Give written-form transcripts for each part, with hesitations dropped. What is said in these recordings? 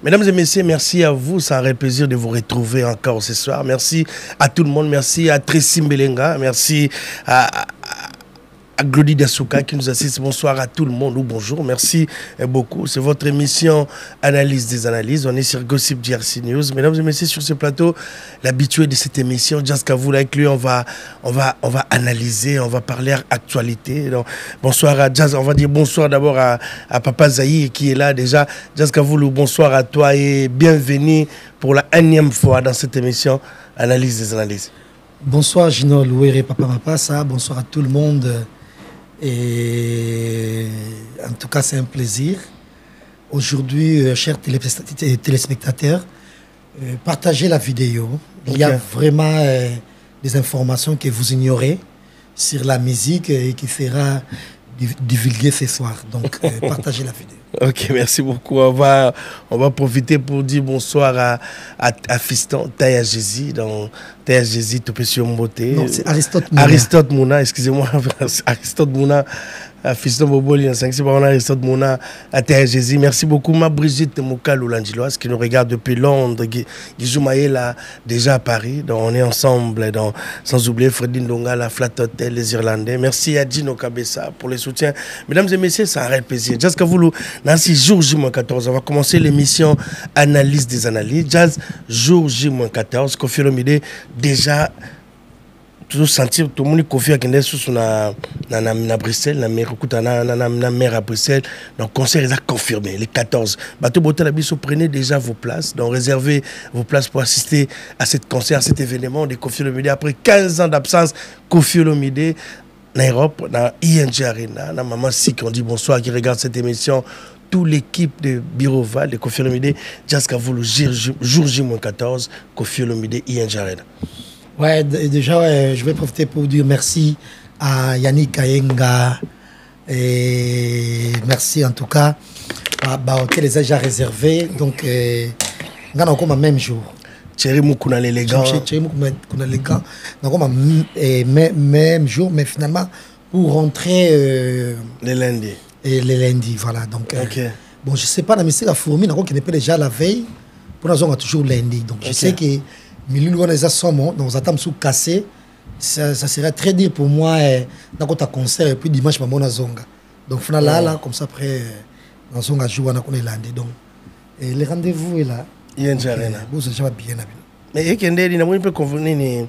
Mesdames et messieurs, merci à vous. Ça a un plaisir de vous retrouver encore ce soir. Merci à tout le monde. Merci à Tracy Mbelenga. Merci à Glody Dasuka qui nous assiste. Bonsoir à tout le monde ou bonjour. Merci beaucoup. C'est votre émission Analyse des analyses. On est sur Gossip DRC News. Mesdames et messieurs, sur ce plateau, l'habitué de cette émission, Jazz Kavoul, avec lui, on va analyser, on va parler actualité. Donc, bonsoir à Jazz. On va dire bonsoir d'abord à Papa Zahir qui est là déjà. Jazz Kavoul, bonsoir à toi et bienvenue pour la 1e fois dans cette émission Analyse des analyses. Bonsoir Gino Louéré, Papa Mapassa. Bonsoir à tout le monde. Et en tout cas, c'est un plaisir. Aujourd'hui, chers téléspectateurs, partagez la vidéo. Il y a vraiment des informations que vous ignorez sur la musique et qui sera divulguée ce soir. Donc, partagez la vidéo. Ok, merci beaucoup. On va profiter pour dire bonsoir à Fiston Taya Jésus. Donc, Taya Jésus, tu peux sur beauté. Non, c'est Aristote Mouna. Aristote Mouna, excusez-moi. Aristote Mouna. Fiston Boboli, c'est pas Aristote Mouna, à Taya Jésus. Merci beaucoup, ma Brigitte Moukal Oulangiloise, qui nous regarde depuis Londres. Guizou Maïla, déjà à Paris. Donc, on est ensemble. Donc, sans oublier Freddy Ndonga, la Flat Hotel, les Irlandais. Merci à Dino Kabessa pour le soutien. Mesdames et messieurs, c'est un réel plaisir. Jazz Kavoulou, Nancy, jour J-14. On va commencer l'émission Analyse des analyses. Jazz, jour J-14. Kofi Olomide, déjà, toujours sentir tout le monde Kofi Akinde sous na Bruxelles, na mer à Bruxelles. Donc, concert est confirmé, les 14. Bateau Botel prenez déjà vos places. Donc, réservez vos places pour assister à cet concert, à cet événement de Kofi Olomide. Après 15 ans d'absence, Kofi Olomide, en Europe, dans ING Arena, dans Maman Sik, on dit bonsoir, qui regarde cette émission. Toute l'équipe de Biroval, de Kofi Olomide, Jazz Kavoulou, jour J-14, Kofi Olomide, ING Arena. Ouais, déjà, je vais profiter pour dire merci à Yannick Kayenga et merci en tout cas à hôtel les a déjà réservé. Donc, on a encore le même jour. Thierry Moukouna l'élégant. Thierry Moukouna l'élégant. Donc, on a même jour, mais finalement, pour rentrer. Les lundis. Et les lundis, voilà. Donc, bon, je ne sais pas, la musique a fourmi, qui n'est pas déjà la veille, pour nous, on a toujours lundi. Donc, je sais que. Mais nous, on a donc attend sous cassé. Ça serait très dur pour moi dans un concert et puis dimanche, on a zonga. Donc, finalement, là, comme ça, après, on a zonga joué, on a lundi. Donc, le rendez-vous est là. Il y a un jardin. Vous avez bien. Mais il y a un peu convenu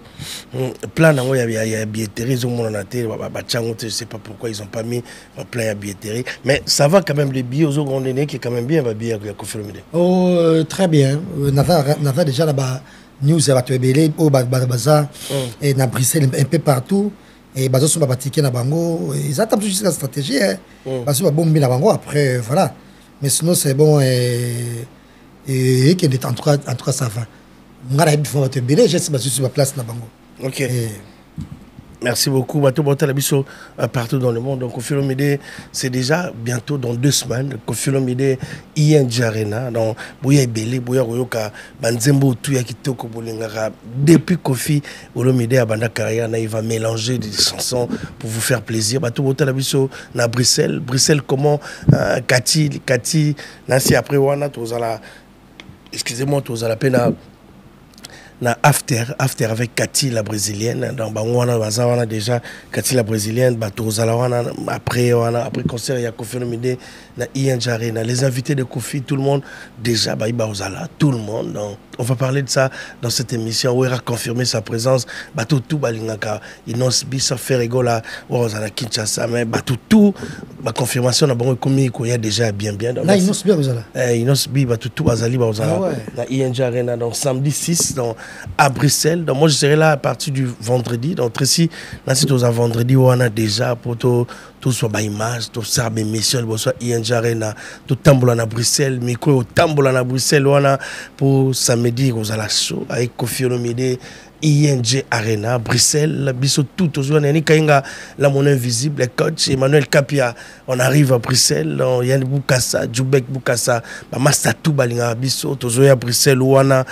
plan il y a billetterie, je ne sais pas pourquoi ils n'ont pas mis un plan à billetterie. Mais ça va quand même, les billets aux autres qui est quand même bien, billet à Kofi Olomide. Oh, très bien. On a déjà là-bas. News à Batouébélé, au Baza, et à Bruxelles, un peu partout. Et Bazo sont batiqués na bango. Ils attendent juste la stratégie. Bazo va bomber la bango après, voilà. Mais sinon, c'est bon. Et en tout cas, ça va. On a l'habitude de Batouébélé, j'ai essayé sur ma place na bango. Ok. Merci beaucoup. Partout dans le monde. Donc, Kofi Olomide, c'est déjà bientôt dans 2 semaines. Kofi Olomide, ING Arena. Donc, Bouya Ebele, Bouya Royoka, Banzembo, Touya Kitoko Bolingara. Depuis Kofi Olomide à Banda Carrière, il va mélanger des chansons pour vous faire plaisir. Bateau Botel Abisso, na Bruxelles. Bruxelles, comment Cathy, Nancy, après, Wana, excusez-moi, tu as la peine na after avec Cathy la brésilienne. Donc on a déjà Cathy la brésilienne, après concert il y a Kofi Olomide na ING Arena, les invités de Kofi, tout le monde déjà tout le monde. Donc on va parler de ça dans cette émission où il a confirmé sa présence. Tout balingaka Inos Bisa Ferregola Ozala Kinshasa, mais tout la confirmation na bango comme il y a déjà bien là Inos Bi Ozala Inos Bi tout bazali Ozala na ING Arena. Donc samedi 6 donc à Bruxelles. Donc moi je serai là à partir du vendredi. Donc ici là c'est aux vendredi où on a déjà pour tout soit by image, tout ça mais messieurs bonsoir ING Arena, tout tambola na Bruxelles, micro tambola na Bruxelles on a pour samedi aux la show avec Kofi Olomide ING Arena Bruxelles biso tout aux ni kainga la mon invisible coach Emmanuel Kapia. On arrive à Bruxelles, il y a Boukassa, Djoubek Boukassa, Master tout balinga biso tous à Bruxelles où on a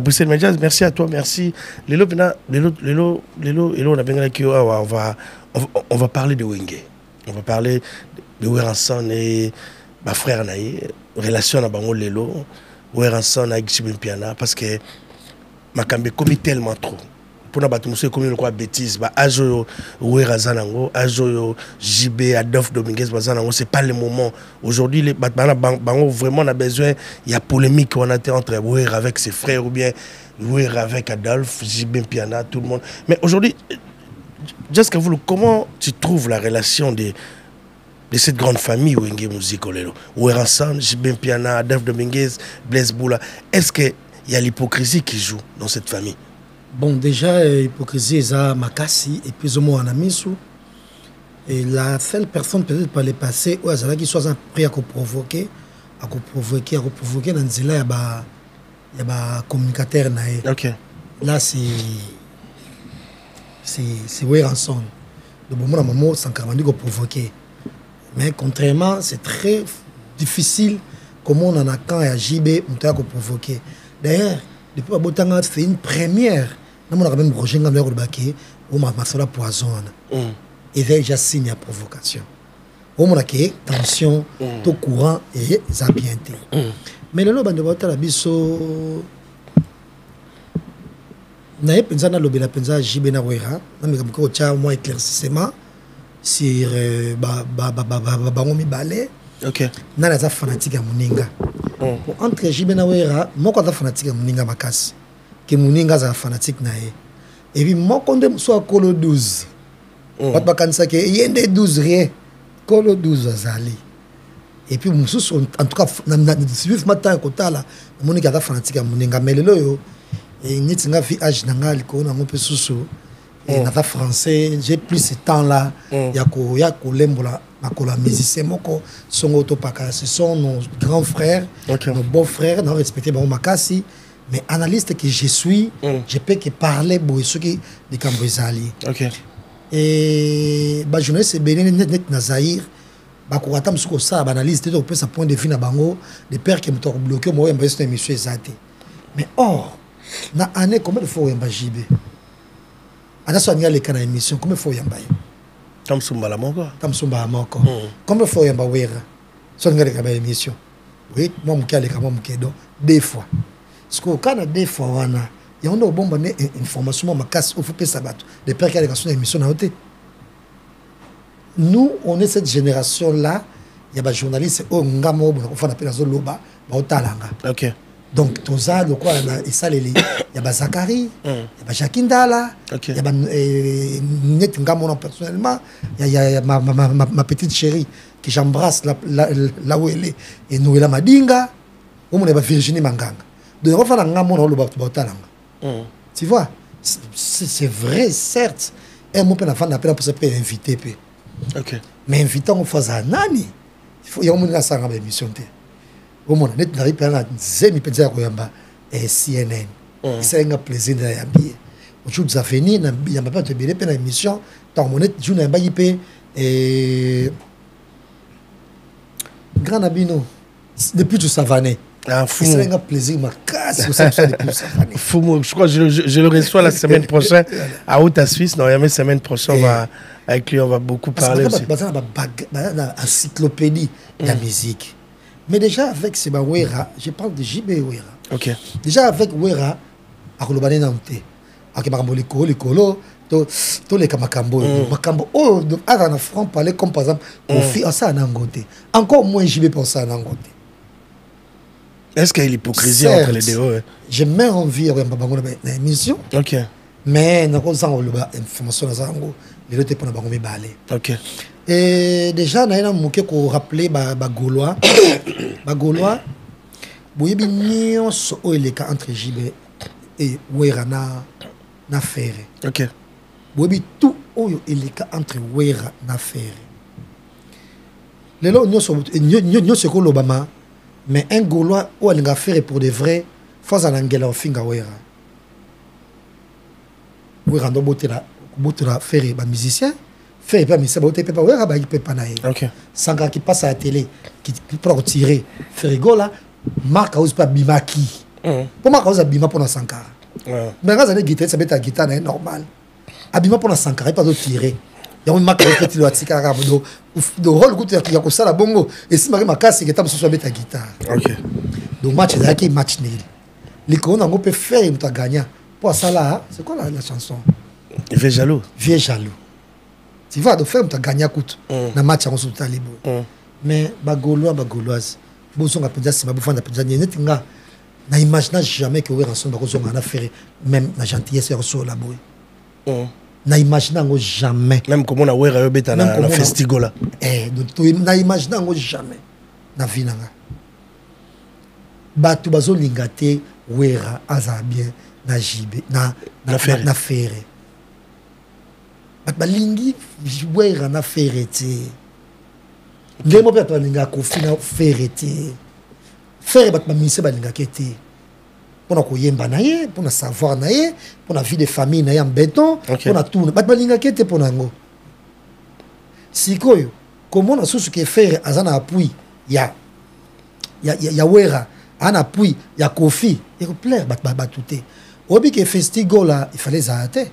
Bruxelles. Merci à toi, merci. On va parler de Wenge. On va parler de Weranson et ba frère na ye relation na bango lelo Weranson na Jibé Piana parce que makambe comme tellement trop pour na bato muso comme quoi bêtise ba ajo Werazanango ajo JB Adolphe Dominguez bazanango c'est pas le moment aujourd'hui les bango vraiment on a besoin il y a polémique on a été entre Wera avec ses frères ou bien Wera avec Adolphe JB Piana tout le monde mais aujourd'hui Just Kavulu, comment tu trouves la relation de cette grande famille Wenge Musique Olelo Weranson, JB Piana, Adolphe Dominguez, Blaise Boula? Est-ce qu'il y a l'hypocrisie qui joue dans cette famille? Bon, déjà, l'hypocrisie, c'est Makassi et plus ou moins en Amisou. Et la seule personne peut-être par le passé où elle a qui soit prêt à provoquer, dans Zila, il y a un communicateur. Ok. Là, c'est Weranson. Le moment où maman s'en carrément provoquer. Mais contrairement, c'est très difficile comment on en a quand il y a JB, on t'a provoqué. D'ailleurs, depuis Abotanga, c'est une première. Nous avons même Roger Ngam le baquet, où ma sola poisonne. Et déjà signe la provocation. Où on a que tension, tout courant et zabienté. Mais le loba de Bota la biso. Naïe pensa na lobby la pensa JB na Wera. Nami comme quoi tu as moins éclaircissement sur bango mibale. Ok. Nana za fanatique ya Muninga. Entre JB na Wera, moko za fanatique ya Muninga makasi. Que Muninga za fanatique na ye. Et puis moko ndem so Kolo 12. Pat bakanisa ke yende 12 rien. Kolo 12 azali. Et puis mususu en tout cas na suivre matin kotala Muninga za fanatique ya Muninga melelo yo. Et ni tinga fi âge nanga liko na ngope susu. Et na va français, j'ai plus ce temps là. Ya ko lembola makola musicien moko songo topaka, ce sont nos grands frères, nos beaux frères, nous respecter ba makasi. Mais analyste que je suis, je peux que parler pour ceux qui de Cambrizali. Ok. Et bah journaliste c'est Bénin net na Zaïre. Bah ko atam suko ça analyste to peut sa point de vue na bango, des pères qui me t'ont bloqué moi yamba cette émission exacte. Mais or na année combien de fois yamba JB? Ana so anya le kana émission combien de fois yamba? Tamsumba la moko. Tamsumba moko. Combien de fois yamba Wera? So anya le kana émission. Oui, moi mukale kama mukedo deux fois. Parce qu'au Canada, des fois, il y a une bonne information, ma casse au Fopé Sabat, des pères qui ont des émissions à côté. Nous, on est cette génération-là, il y a des journalistes, on a appelé ça Loba, ok. Donc, tout ça, le quoi, il y a Zachary, il y a Jacquindala, il y a Net Ngamona personnellement, il y a ma petite chérie que j'embrasse là où elle est, et Noëlla Madinga, où on est Virginie Manganga. De refaire un gamin tu vois, c'est vrai, certes. Et mon père n'a pas pour se faire inviter. Mais invitant on fait un nani. Il faut y avoir une salle d'émission. Au moins, net n'arrive pas à zémi penser à Koyamba et CNN. C'est un plaisir de l'habiller. Aujourd'hui, ça finit, il n'y a pas de bien pour l'émission. Tant mon net, je n'ai pas y et Grand Abino, depuis tout Savané. C'est un plaisir, ma casse, je crois que je le reçois la semaine prochaine à Haute Suisse. Non, la semaine prochaine, avec lui, on va beaucoup parler aussi. Une encyclopédie de la musique. Mais déjà, avec ces Wera, je parle de JB Wera. Ok. Déjà, avec Wera, à Kolobane Nante, à Kemakambo Likolo, tous les Kamakambo, Makambo, oh, à la France, parler comme par exemple, Kofi, à ça à Nangote. Encore moins JB pour ça à Nangote. Est-ce qu'il y a l'hypocrisie entre les deux? J'ai même envie de l'émission. Ok. Mais nous avons information les autres pour nous balai. Ok. Et déjà, nous avons rappelé les Gaulois. Les Gaulois, il y a entre JB et Wera na Ferré. Ok. Il y a tout entre Wera na Ferré. Les gens nous sommes l'Obama. Mais un Gaulois où elle a fait pour de vrai, faut en angela au finga Wera. Wera ndo botera faire ba musicien, faire pas musicien, boter pas Wera ba il pas naï. OK. Sanga qui passe à la télé, qui pour tirer, faire gola, marque ose pas bimaki. Pour marque ose bima pour na Sankara. Mais quand ça guitare, ça bête à guitare normal. Abima pour na Sankara pas de tirer. Il ya on maka petit lo atika ka do rôle kutu ya ko sala bongo et si mari makasi que tam so beta guitare. OK. Donc match là qui match nul. L'icône on peut faire une ta gagnant. Pour ça là, c'est quoi la chanson? Vieux jaloux. Vieux jaloux. Tu vas de faire ta gagnant coûte na match en sous talibo. Mais ba gauloise. Bozonga penza si ba bufanda penza netinga. Na imagine jamais que Weranson ba kozonga na faire même la gentillesse sur la boy. Na imagine jamais. Même comme on a wera yo beta na festigola. Donc na imagine jamais na vie nanga. Batu bazolinga te wera aza bien na jibe na fere. Bat balingi wera na fere te. Ndemo pe balinga kofi na fere te. Fere bat bamise balinga kete. Pour koyemba na ye, pour savoir na ye, pour la vie de famille na ye en béton, pour na tout. Bat balinga kete pour nango. Sikoyo, comment na susu ke fere azana appui ya wera an appui ya kofi et plaire bat touté. Obi ke festigola il fallait zate.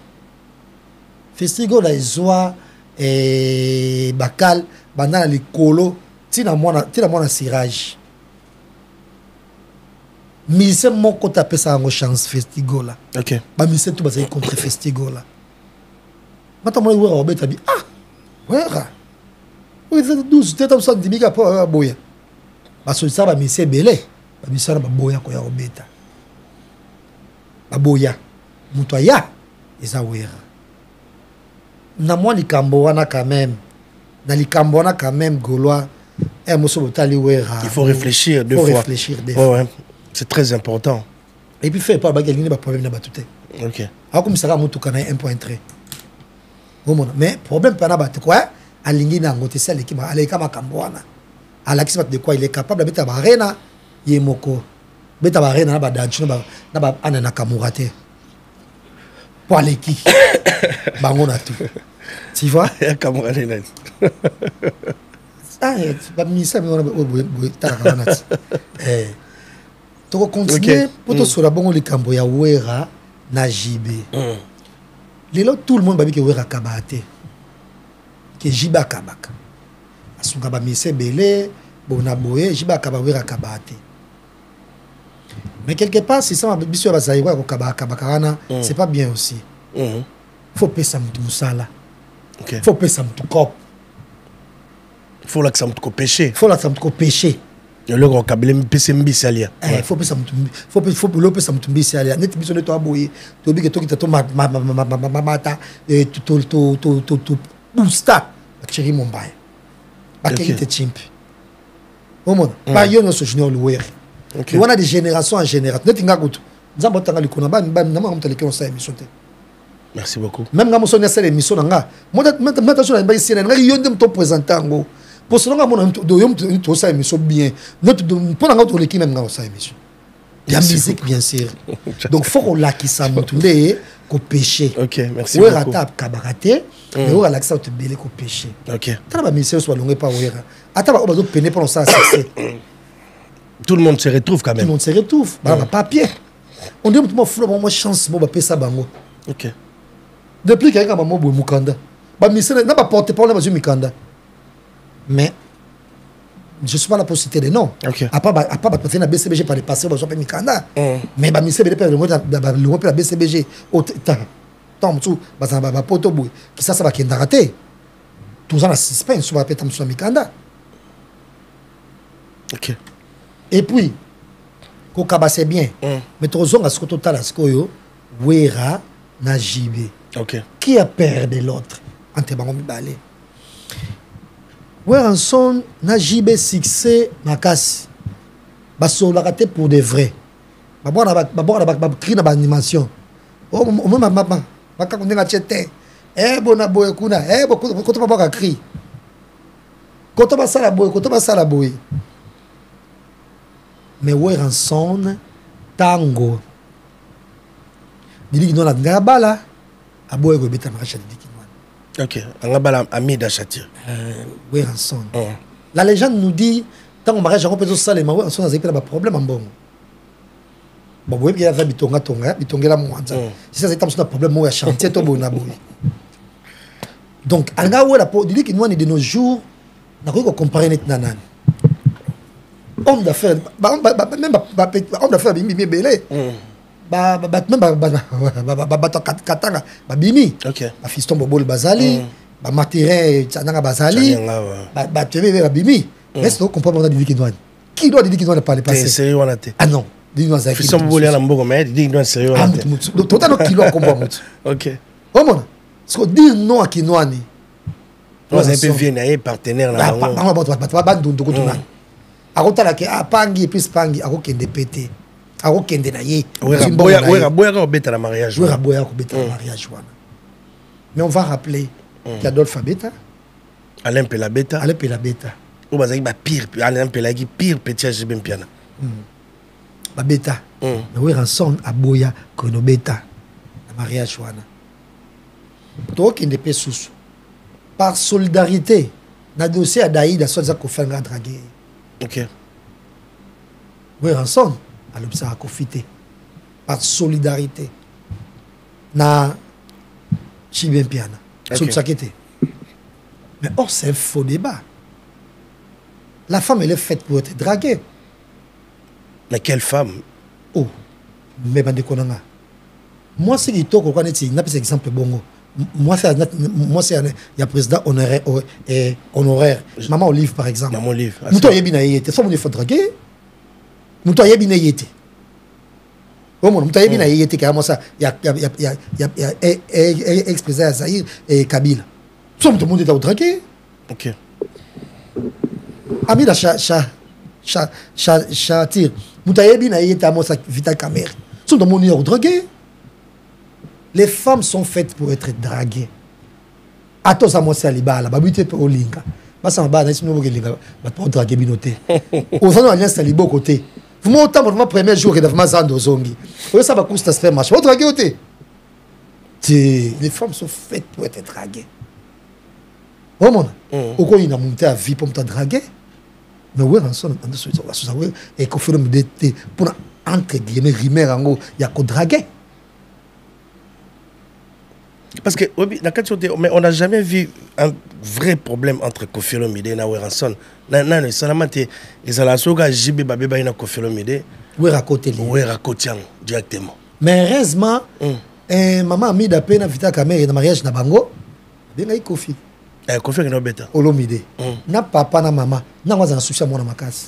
Festigola ezwa bakal bandana likolo tina mona sirage. Mise moko tapé ça en chance festigola. OK. Ba mise tout bazay contre festigola. Mata mo wera obeta bi wera. Oui, c'est 12 teta so dimiga po boya. Ba so ça ba mise belé. Ba mise na ba boya ko ya obeta. Ba boya. Muto ya eza wera. Na moi likambo wana quand même. Na likambo wana quand même gaulois. Moso botali wera. Il faut réfléchir deux fois. Il faut réfléchir deux fois. Ouais. C'est très important. Et puis fait pas baguette ni ba problème na batute. OK. A comme ça mutu kana 1.3. Mais problème pas na bat quoi? Alingi na ngote sel qui ma aleka makambo wana. Alakisi bat de quoi il est capable beta barena yemoko. Beta barena na ba danchu na ba anana kamurate. Pour aleki. Bango na tout. Tu vois? Ya kamurate na. Ah, ba misa me on ta kanat. Tu continuer pour te sur la bonne likambo ya wera na jibe. Lelo tout le monde babi ke wera kabate. Que jiba kabaka. Asunga ba mise belé, bona boye jiba kaba wera kabate. Mais quelque part c'est ça biso ba zaïwa ko kabaka bakana, c'est pas bien aussi. Faut pesa mutu musala. OK. Faut pesa mutu cop. Faut là que ça me ko péché. Faut là que ça me ko péché. Le gros kabile mpese mbisalia. Faut pesa mutu faut lo pesa mutu mbisalia. Net biso ne to aboye. To bi ke to kita to mata to busta. Chéri Mumbai. Bakeli te chimp. Au monde. Ba yo no so junior le wer. On a des générations en génération. Net nga kutu. Nzambo tanga likona ba na ma mutale ke on sa émission te. Merci beaucoup. Même nga mo so nya sala émission nga. Mota so na ba ici na nga yo ndem to présenter ngo. Pour cela nga do yo to sa émission bien. Notre pour nga to l'équipe même nga sa émission. La musique bien sûr. Donc faut qu'on la qui ça mutule ko péché. OK, merci beaucoup. beaucoup. Wera tap kabarate. Mais on relaxe au te belé ko péché. OK. Tala ba mission soit longue pas wera. Ata ba obazo peiner pour ça succès. Tout le monde se retrouve quand même. Tout le monde se retrouve. Ba papier. On dit moi fou moi chance moi ba pesa bango. OK. Depuis qu'il y a un moment où Mukanda, bah mission n'a pas porté pour la Mukanda. Mais je ne suis pas là pour citer les noms. OK. À part passer la BCBG par les passés, je suis Mikanda. Mais bah mission le la BCBG au temps tout bah ça va poto boui qui ça va qu'il raté. Tout ça la suspense sur la pétam sur Mikanda. OK. Et puis Kokaba c'est bien. Mais tu raison à ce que total à ce que yo wera na jibe. OK. Qui a peur de l'autre? Ante bango mibale. Weranson na jibe succès makasi. Baso la raté pour de vrai. Ba cri na ba animation. Oh mama baka kundenga chete. Bona boy kuna. Koto ba baka cri. Koto ba sala boy. Mais Weranson tango. Dili non la ngabala. Aboye go beta marcha diki non. OK. Angabala ami d'Achatir. Weranson. La légende nous dit tant on mariage on peut ça les Weranson a pas problème en bon. Bon boye bien bitonga la mwanza. Si ça c'est un problème moi chantier to bona boye. Donc, anga ouais la po dit que nous de nos jours, n'a quoi comparer net nanan. Homme d'affaires, même homme d'affaires bimi belé. Même katanga bimi. OK. Ba fiston bobol bazali, ba matériel tsananga bazali. Ba tebe bimi. Est-ce qu'on comprend pas dit que nous qui doit dire qu'il doit parler passer? C'est sérieux on a été. Ah non, dis nous ça. Fiston bobol ya na mboko mais dit nous sérieux on a été. Total kilo comprend. OK. Oh mon. Ce qu'on dit non à Kinwani. Nous un peu vieux naé partenaire là. Akotala ke apangi plus pangi akokende pété akokende na ye boya ko beta la mariage boya ko beta la mariage wana. Mais on va rappeler qu'Adolphe Beta Alain Pela Beta ou bazaki ba pire Alain Pela qui pire petit JB Mpiana ba beta mais oui ranson aboya kono beta la mariage wana to kende pe susu par solidarité na dossier à Daïda soit ça ko fanga draguer. OK. Oui, ensemble, à l'observer à profiter par solidarité. Na Chibien Piana. Okay. Mais or, c'est un faux débat. La femme, elle est faite pour être draguée. Mais quelle femme? Oh, mais bande konanga. Moi, c'est qui toi qu'on connaît, il n'a pas exemple bongo. Moi, c'est il y a président honoraire. Maman Olive, par exemple. Maman Olive. Nous t'avons bien été. Ça, on est fait draguer. Nous t'avons bien été. Oh mon, nous t'avons bien été. Car moi, ça, il y a ex-président Zahir et Kabila. Tout le monde est à draguer. OK. Amida Chatir. Nous t'avons bien été à moi, ça, Vital Kamer. Tout le monde est à draguer. Les femmes sont faites pour être draguées. Attends, ça, moi, c'est à l'Ibala. Babute au Linga. Parce que je ne sais pas draguer binoté. Au fond, on a un libo côté. Vous m'avez autant mon premier jour que je suis dans zongi. Vous savez pas ça se fait marcher. Vous draguer côté. Les femmes sont faites pour être draguées. Au monde. Au quoi il a monté à vie pour me draguer. Mais oui, ensemble, et qu'on fait le pour entre guillemets rimer en haut, il y a qu'on draguer. Parce que mais on n'a jamais vu un vrai problème entre Koffi Olomide et Weranson. Non, seulement ils ont la soga JB Babeba et Koffi Olomide. Oui, raconter directement. Mais heureusement, maman a mis de peine à Vita Kamer et dans mariage na bango. Bien aïe Koffi. Koffi est bêta. Olomide. Na papa na maman, na moi un souci à mon amakas.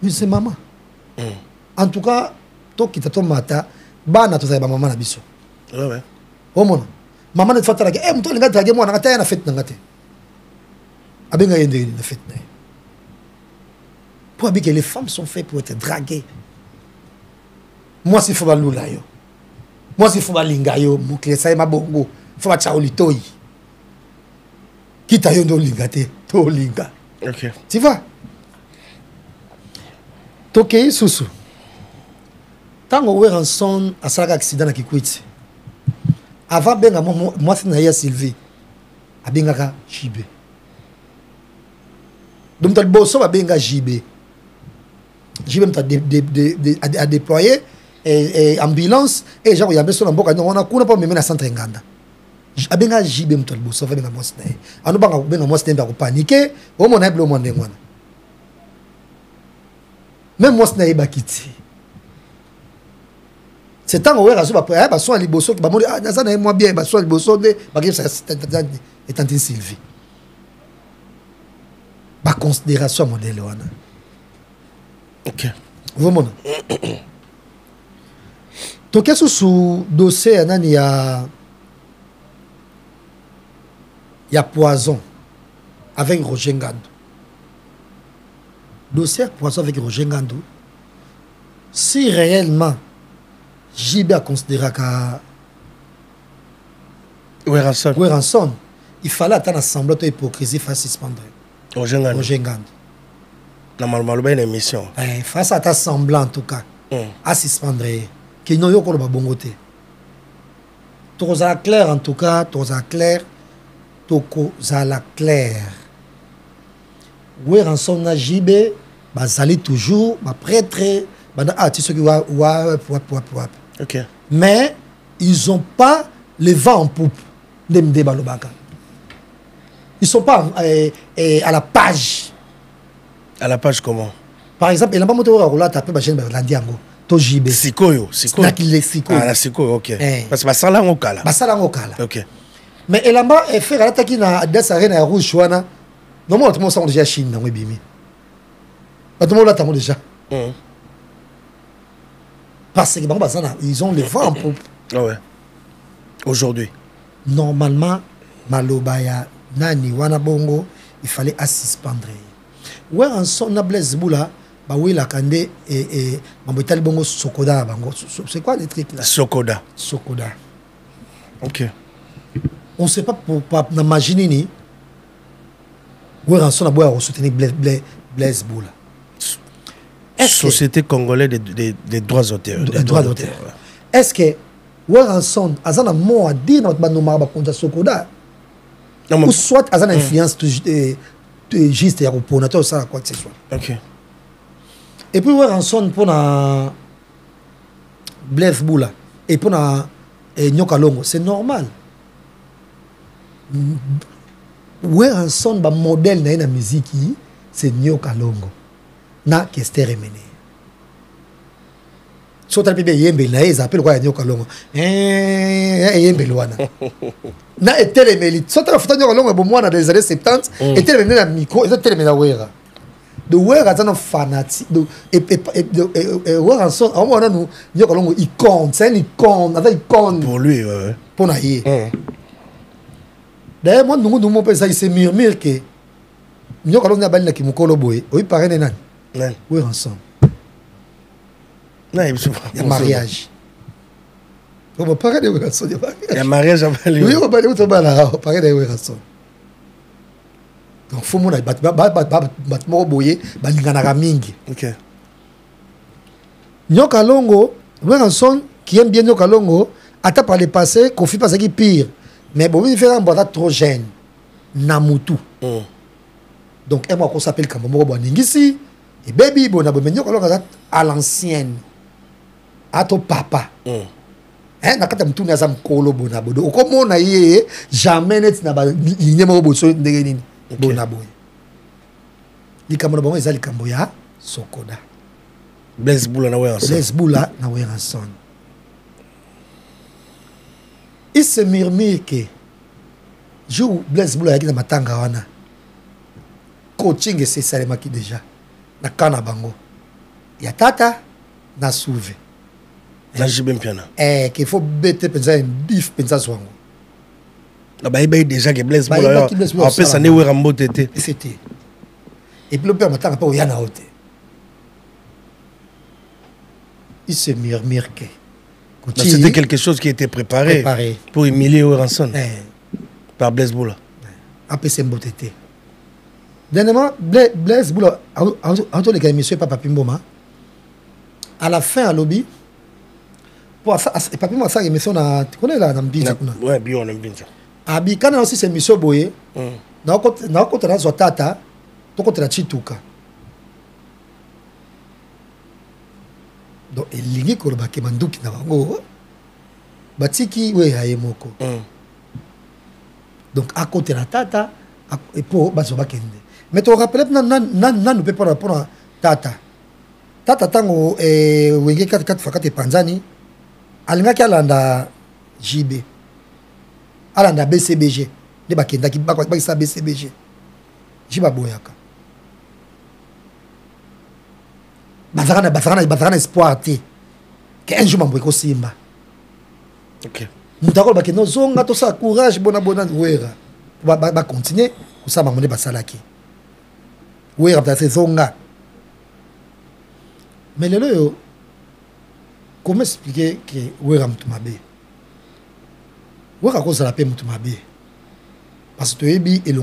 Mais c'est maman. En tout cas, toi qui t'as mata, ba na toi maman na biso. Ouais. Oh mon, maman ne fait pas draguer. Mon tour draguer moi, na na fête na ngate. Abenga yende na fête na. Pour que les femmes sont faites pour être draguées. Moi si faut ba lula yo. Moi si faut ba linga yo, mukle sa ma bongo, faut ba chaoli toyi. Kita yo ndo lingate, to linga. OK. Tu vois? Tokei susu. Tango Weranson a sa accident na Kikwiti. Avant benga moi c'est na ya Sylvie abengaka JB donc tal bosso ba benga JB mta a déployer et ambulance et genre ya beso na mboka on a kuna pa memena centre nganda abenga JB mta bosso va benga moi c'est anu banga benga moi c'est ko paniquer au mon able au monde ngwana même moi c'est na bakiti. C'est tant que raso ba so liboso ba moni naza na moi bien ba so liboso de ba que ça est en Sylvie. Ba considération modèle wana. OK. Vous mon. To qu'est-ce sous dossier nani ya poison avec Roger Ngandou. Dossier poison avec Roger Ngandou. Si réellement JB a considéré qu'à Weranson, il fallait attendre assembler de hypocrisie face à suspendre. Roger Ngandou. Normalement, il y a une émission. Face à ta semblant, en tout cas, à suspendre, qu'il n'y a pas de bon côté. Toza clair, en tout cas, Toza clair. Weranson na JB, bazali toujours, prêtre, tu sais que OK. Mais ils n'ont pas le vent en poupe. Ils sont pas à la page. À la page comment? Par exemple, il n'a pas monté au roulage, tu as pu chaîne Landiango. Tojibe. Sikoyo. Sikoyo. Ah, la Sikoyo, ok. Parce que ça là on cala. Ça là on cala. Ok. Mais il a fait à qui na des arènes à rouge chouana. Non, moi, tout le monde sent déjà Chine dans le bimi. Tout le monde l'attend déjà. Parce que ils ont le vent en poupe. Ah ouais. Aujourd'hui. Normalement, Malobaya, Nani, Wanabongo, il fallait suspendre. Ouais, en son Blaise Boula, bah oui, la Kandé et Mamboitali Bongo Sokoda. C'est quoi les trucs là? Sokoda. Ok. On ne sait pas pour imaginer ni. Ouais, en son Aboua soutenir Blaise Boula. Société congolaise des droits d'auteur. Des droits d'auteur. Est-ce que Weranson azana mo a dit notre banoma ba konta Sokoda ou soit azana influence juste ya reponateur ça quoi que ce soit. OK. Et puis Weranson pour na Blaise Boula et pour na Nyoka Longo, c'est normal. Weranson ba modèle na na musique c'est Nyoka Longo. Na Kester Remene. Soit le yembe na ils appellent quoi Nyoka Longo. Yembe loana. Na etele meli. Soit la photo Nyoka Longo bon moi dans les années 70 etele na micro, etele na wera. De wera ça no fanatique et Weranson on a nous Nyoka Longo icône, c'est une icône, avec icône pour lui ouais. Pour na yé. D'ailleurs moi nous peut ça il se murmure que Nyoka Longo na bali na kimukolo boy, oui parrain nan. Oui, ensemble. Il y a mariage. On va parler de Weranson. Il y a mariage avant lui. Oui, on va parler de Weranson. Donc, il faut que ok. Nyoka Longo, Weranson, qui aime bien Nyoka Longo, attend par le passé, confie pas ce qui est pire. Mais bon, il fait un bon trop jeune. Namutu. Donc, et moi, qu'on s'appelle Kamomoro Boningisi. Et baby, bon, à l'ancienne. À ton papa. Hein, nakata mtuni azam kolo bonabodo. Okomo na ye, jamais net na ba ligne mo boso ndenge nini. Bonaboy. Likambo bongo ezali kambo ya Sokoda. Blaise Boula na Weranson. Blaise Boula na Weranson. Il se murmure que jour Blaise Boula yaki na matanga wana. Coaching c'est salema ki déjà. Na kana bango ya tata na souve na jibem piana qu'il faut bête pensa un bif pensa swango na ba déjà que Blaise Boula après ça ne Werambo tété c'était et puis le père m'attend pas au yana hote il se murmure que c'était quelque chose qui était préparé. Pour humilier Weranson par Blaise Boula après c'est mbotété. Dernièrement, Blaise Boula, entre les monsieur Papa Pimboma, à la fin, à lobby, pour ça, Papa Pimboma, ça, émission, tu connais là, dans le Binza. Ouais, bien, on aime bien ça. Ah, bien, quand on a aussi ces monsieur Boye, on a sur Tata, on a Chituka. Donc, il y a des gens qui ont dit que Batiki, oui, il y a moko. Donc, à côté de la Tata, et pour Bazoba Kende. Mais tu te rappelles, non, peut pas répondre à Tata. Tata, tango, wenge 4 fois 4 Panzani, alingaki alanda JB. Alanda BCBG. De bakenda ki bakisa BCBG. Jiba boyaka. Bazarana espoir te. Que un jour mambo ko simba. OK. Mutako bakenda zonga to sa courage bona wera. Ba continuer ko sa mamone basalaki. Wera ta zonga. Mais le comment expliquer que Wera Mtumabe? Wera cause la paix Mtumabe. Parce que Ebi et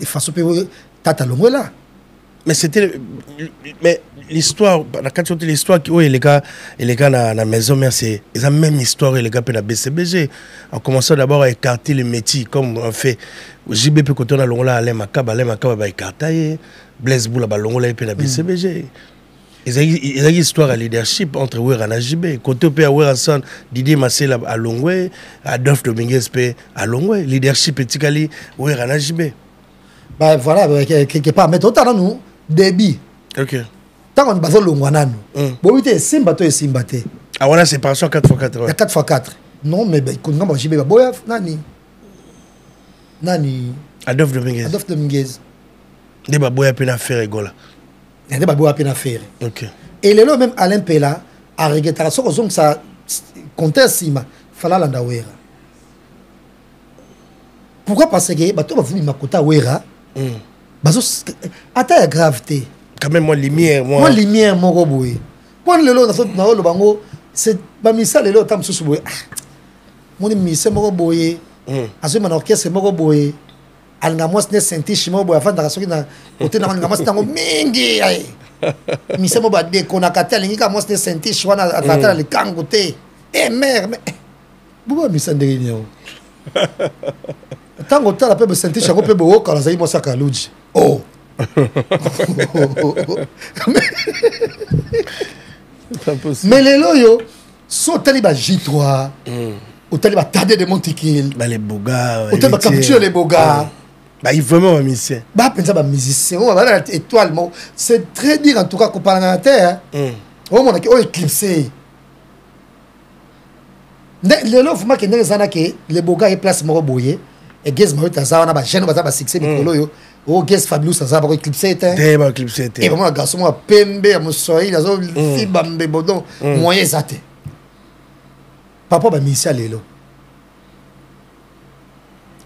face au Tata Longola. Mais c'était l'histoire, quand tu l'histoire qui les gars dans la maison mère, c'est la même histoire et les gars la BCBG. En commençant d'abord à écarter les métiers comme on fait JB peut quand on a Longola Alema Kaba ba écarter Blaise Boula ba Longola et la BCBG. Il y a une histoire à leadership entre Wera et Jibé. Côté à Wera Son, Didier Massel à Longwe, Adolphe Dominguez à Longwe. Leadership est égalé Wera et Jibé. Bah voilà, quelque part. Mais autant nous, débit. Ok. Tant qu'on base Longwana nous. Bon, oui, Simbato et Simbate. Ah voilà, c'est par 4x4. Il y a 4x4. Non, mais quand on va Jibé, Boya, Nani. Adolphe Dominguez. Adolphe Dominguez. Des Baboya peine à faire égola. Il y a des Baboya peine à faire. Ok. Et le même Alain Pella a regretté la chose que ça comptait Sima. Fala landa Wera. Pourquoi? Parce que bato va voulu makota Wera. Bazo ata gravité. Quand même moi lumière mon roboué. Quand le lo na lo bango c'est ba misa le lo tam susu boy. Mon misa mo roboué. Azo man orchestre mo roboué. Alanga mos ne senti shimo boy afin da soki na côté na alanga mos tango mingi ay. Misa mo ba de konakata lingi ka mos ne senti shwana atata le kangote. Mère mais Boba misa ndenge tango tala pe senti shako pe bo kala zai mosa kaluji. Oh. Mais les loyo sont taliba J3. Au taliba Tade de Montikil. Bah les bogas. Au taliba capture les bogas. Bah il vraiment un musicien. Bah pensa ba musicien. On va la étoile. C'est très dire en tout cas qu'on parle en terre. Oh mon oh éclipsé. Les loyo fuma que n'est zana que les bogas et place moro boyer. Et Gez Mario Taza, on a ba jeune ba succès mikolo yo. Oh Gez Fabulous Taza ba éclipsé était. Ba éclipsé était. Et vraiment un garçon a pembe à mon soleil, la zone fibambe bodon moyen zate. Papa ba misia lelo.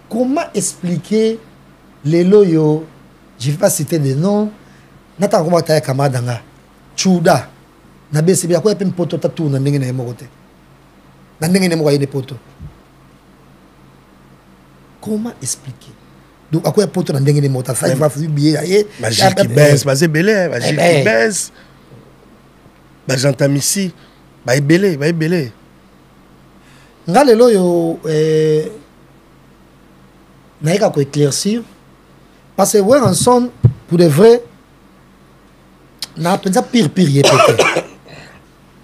Comment expliquer lelo yo? Je vais pas citer des noms. Nata comment ta camarade nga. Chuda. Na besi bia ko epem poto tatu na ndenge na emokote. Na ndenge ne mo yede poto. Comment expliquer? Donc, à quoi pour ton ndenge ne mota ça il va faire bien aye Magique qui baisse bah c'est belé Magique qui baisse bah j'entends ici bah belé ngalelo yo naika ko éclaircir parce que ouais ensemble pour de vrai na pensa pire peut-être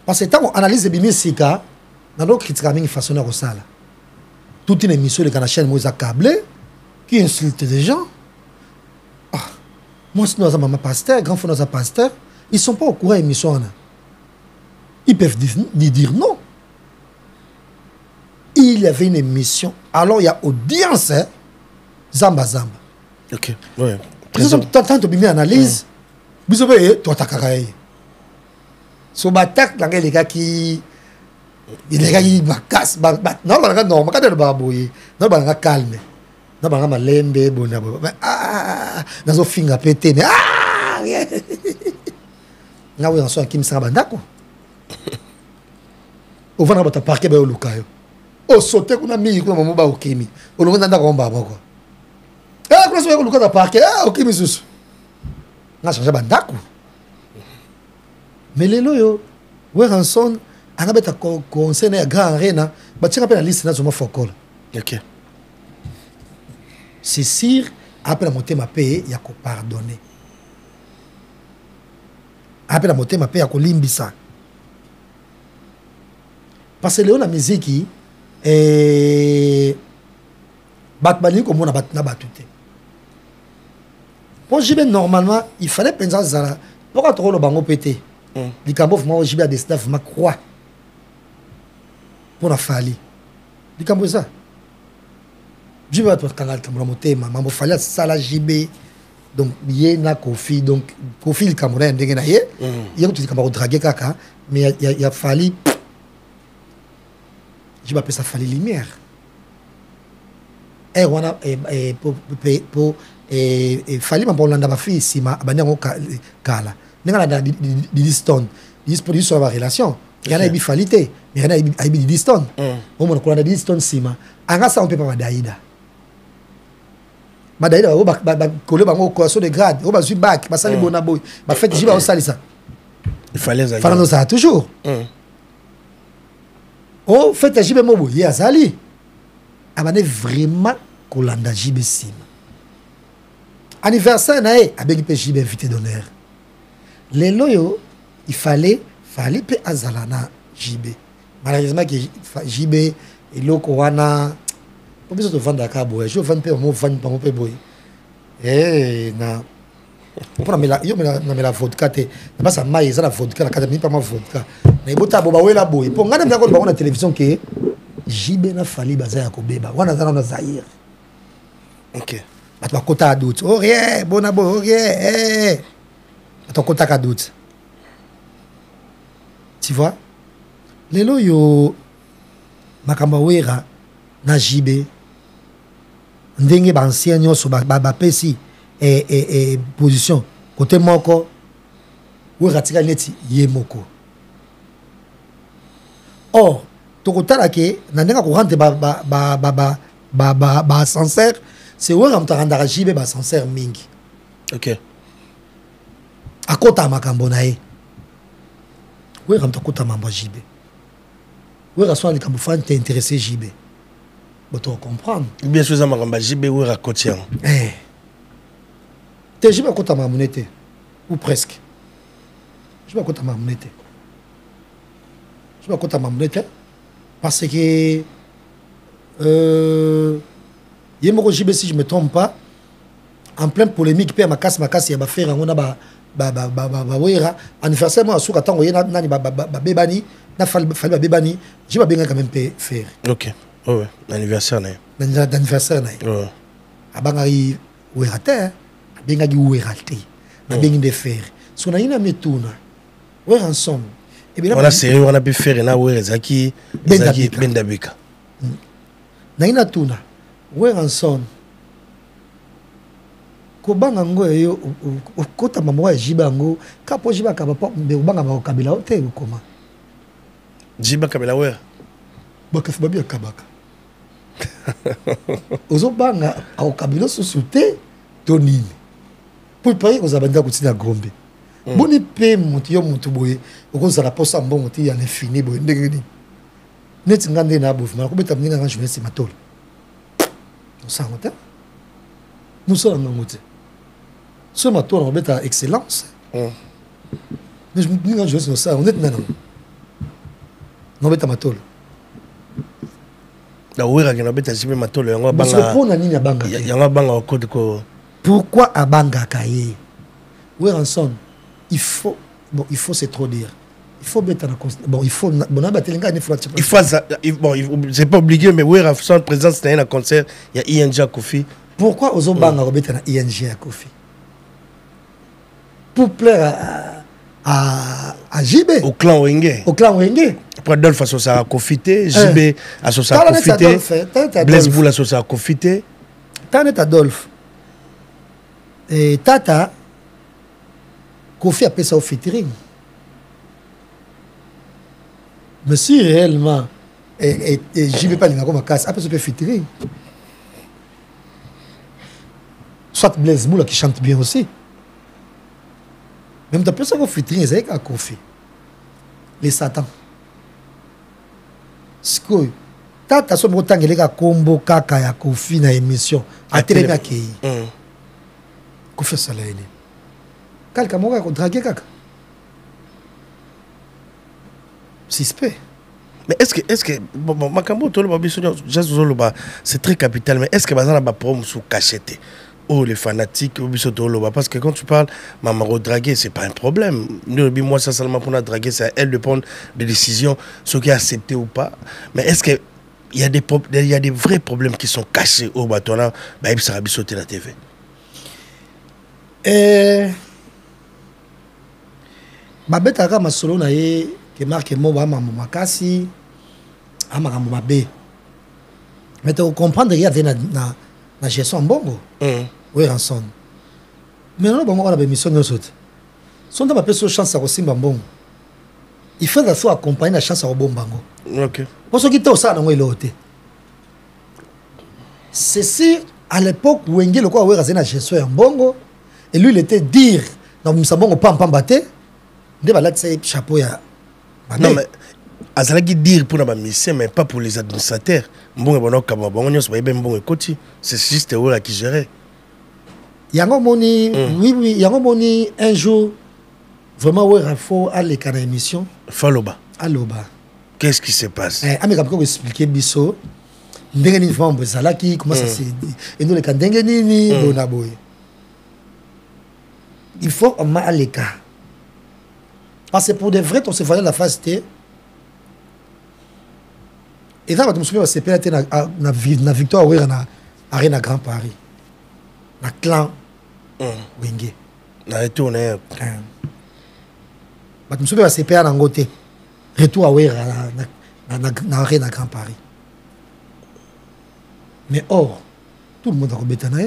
parce que tant on analyse bimi sika na do critique mingi façon na rosala toute une émission de la chaîne moi câblé qui insulte des gens. Ah, moi, si nous avons un pasteur, grand frère, nous avons un pasteur, ils ne sont pas au courant de l'émission. Ils peuvent dire non. Il y avait une émission. Alors, il y a audience, hein, Zamba. Ok, ouais. Tant que tu analyse, vous avez toi, tu as carré. Sur ma tête, les gars qui. Les gars qui cassent. Non, non, non, calme. Na banga malembe bona nazo finga pété mais na we enso kim sanga bandako o vana bata parquet ba olukayo o sauter kuna mi kuna mamu ba okimi o longa ndako omba bako kuna so ko luka da parquet okimi susu na changer bandako mais lelo yo we ranson anga beta conseil na grand arena ba tshaka pe na liste na zo mo fokola. OK. C'est sûr, après la montée ma paix, il y a qu'à pardonner. Après la montée ma paix, il y a qu'à limbisa. Parce que la musique, batmani comme on a battu. Pour JB, normalement, il fallait penser à ça. Pourquoi tu as le bango pété? Les cambos, moi, JB a des staffs, ma croix. Pour la fali. Les cambos, ça. Je vais te canal Cameroun, maman fallait ça la JB donc il y a Kofi donc Kofi le Cameroun ndenge na ye il y a tout Cameroun draguer kaka mais il y a fallu je m'appelle ça fallu lumière et wana pour fallu ma bolanda ba fi sima abanyango kala ndenge na diston dis produit sur la relation il y en a bifalité mais il y en a diston on me connait diston sima anga ça on peut pas daïda Madaïda, collé bango coasson de grade, on va sur bac, ma salle bona boy, ma fête j'y vais au salisa. Il fallait ça. Fallait ça toujours. Oh fête j'y vais mo boy, ya sali. Abane vraiment kolanda j'y vais sim. Anniversaire nae, avec j'y vais invité d'honneur. Les loyo, il fallait pe azalana JB. Malheureusement que JB et loko wana on besoin de vendre ka boy. Je vends pe mo vendre pas mo pe boy. Na pour la vodka te pas ça maïs la vodka la cadre pas ma vodka. Mais bota boba wela boy. Pour ngana bien ko ba na télévision que JB na fali bazaya ko beba. Wana zana na Zaire. OK. Bat ba kota doute. Oh rien, bonabo, oh rien. Bat kota ka doute. Tu vois? Lelo yo makamba wera na JB ndenge ba ancien nyonso ba pesi et position côté moko wera tika neti ye moko. Or tokotala ke na ndenga ko rente ba sincère c'est wera mtaranda JB ba sincère mingi. OK. Akota makambo na ye. Wera mtakota mambo JB. Wera soit les camouflages t'intéressé JB. Bon tu comprendre. Bien sûr ça makamba JB wera kotian. T'es JB kota mamunete ou presque. JB kota mamunete. JB kota mamunete parce que yemoko JB si je me trompe pas en pleine polémique pe makasi ya ba faire ngona ba wera anniversaire moi asuka tango yena nani ba bebani na fali ba bebani je ba benga quand même pe faire. OK. Oh ouais, anniversaire na. D'anniversaire na. Oh. Abanga yi wera te, benga gi wera te. Na bengi de faire. So na ina metuna. Wera ensemble. Et bien on a sérieux on a pu faire na wera zaki bendabika. Na ina tuna. Wera ensemble. Kobanga ngo yo kota mamo ya jiba ngo kapo jiba ka papa mbe ubanga ba kabila hotel koma jiba kabila wera baka fabi ya kabaka ozo banga au kabila susute tonini pour payer aux abanda kutina grombe boni pe mutu yo mutu boye okoza la posa mbongo ti ya infini boye ndengeni net ngande na bofu mala kubeta mninga nga jeunesse matolo on s'en rend nous sommes en route. Ce matin, on va à excellence. Mais je me dis, je suis ça, on est maintenant. On va à Matol. La ouïra qui n'a pas été Matol, il y a banga. Pourquoi à banga kaye? Oui, ensemble, il faut se trop dire. Il faut mettre en constat. Bon, il faut. Bon, il faut. Bon, c'est pas obligé, mais oui, son présence dans un concert, il y a ING Kofi. Pourquoi aux banga remettre à ING à Kofi? Pour plaire à JB. Au clan Wenge. Au clan Wenge. Pour Adolphe associé à Kofité, JB associé à Kofité, Blaise Boul associé à Kofité. Tanet Adolphe. Et Tata, Kofi appelle ça au featuring. Mais si réellement, et JB pas l'ingako ma casse, après ça peut featuring. Soit Blaise Boul qui chante bien aussi. Même ta personne qui featuring, c'est avec Kofi. Les Satan. Skoy. Tata so mo tangele ka kombo kaka ya Kofi na émission. A télé na kei. Kofi sala ele. Kalka mo ka draguer kaka. Suspect. Mais est-ce que bon makambo to lo biso c'est très capital, mais est-ce que bazana ba prom sous cachette? Oh les fanatiques parce que quand tu parles maman draguer c'est pas un problème. Moi ça seulement pour la draguer c'est à elle de prendre des décisions ce qui est accepté ou pas. Mais est-ce que il y a des vrais problèmes qui sont cachés au bâton là bah il sera sauter la TV. Ma bête à ma solo na ye que marque mo ba maman makasi amara mo mabe. Mais tu comprendre il y a na gestion bongo. Oui, ensemble. Mais non, on a une mission de saute. Si on a une chance à Rosimba Bongo, il faut accompagner la chance à Robombango. Ok. Pour ce qui est au sein de l'autre. C'est si à l'époque où Wenge le quoi ouais la gestion en bongo et lui il était dire dans Moussabongo pam baté de balade c'est chapeau ya. Non mais azalaki dire pour la mission mais pas pour les administrateurs. Mbongo bono kaba bongo nyos ba ibe mbongo ekoti. C'est juste eux là qui gérait. Yango moni oui yango moni un jour vraiment ouais il faut aller à l'émission Faloba aloba qu'est-ce qui se passe ami comme ko expliquer biso ndenge ni vraiment bozala qui comment ça se dit et nous les kan ndenge ni bona boy il faut aller cas parce que pour de vrai on se voyait la phase T et là je me souviens c'est peut-être na victoire ouais na arena Grand Paris na clan Wenge na retourner je me souviens c'est père nangote retour à ouais na arena Grand Paris mais or tout le monde a rebêté na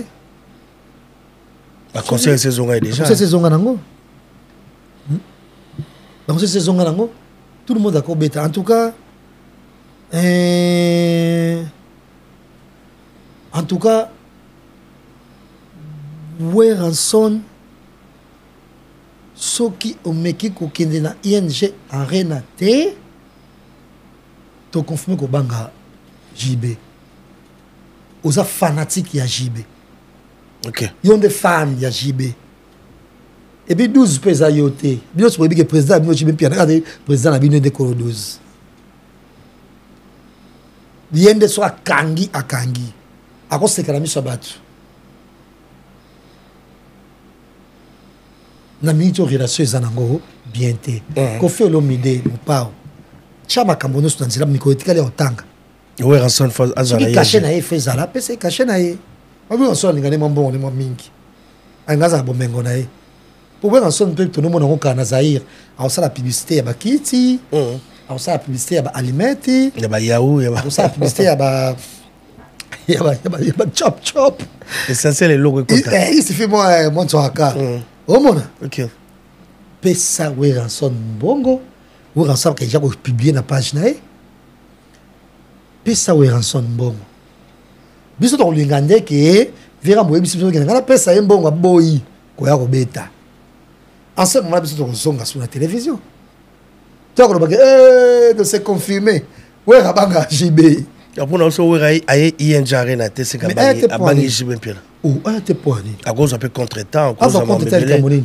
la conseil saison est déjà conseil saison nango donc c'est saison nango tout le monde a rebêté en tout cas Weranson soki omeki kokende na ING arena te to confirmer ko banga JB oza fanatique ya JB ok yon de fan ya JB et puis 12 pesa yote bino so que président bino JB pia na président na bino de ko 12 yende so akangi akosekana miso batu na minute relation ezanango bien te ko fait l'omide mopao chama kambono so nzela mikolo tikale otanga ouais ranson fa azala yi caché na ye fezala pese caché na ye obi ranson ngane mambo ne mingi angaza bomengo na ye pour voir ranson peut tout le monde on kana Zaire a ça la publicité ya bakiti a ça la publicité ya ba alimenti ya ba yaou ya ba ça la publicité ya ba chop essentiel est logo kota il suffit moi to aka oh mon ok pesa we ranson bongo we ranson que déjà publier na page na ye pesa we ranson bongo biso to lingande ke vera moye biso ke ngana pesa ye bongo boyi ko ya ko beta en ce moment biso to zonga sur la télévision to ko ba de se confirmer we rabanga JB après on so we ay ING arena te se ka bangi JB pela ou un te poani à cause un peu contretemps à cause de Cameroun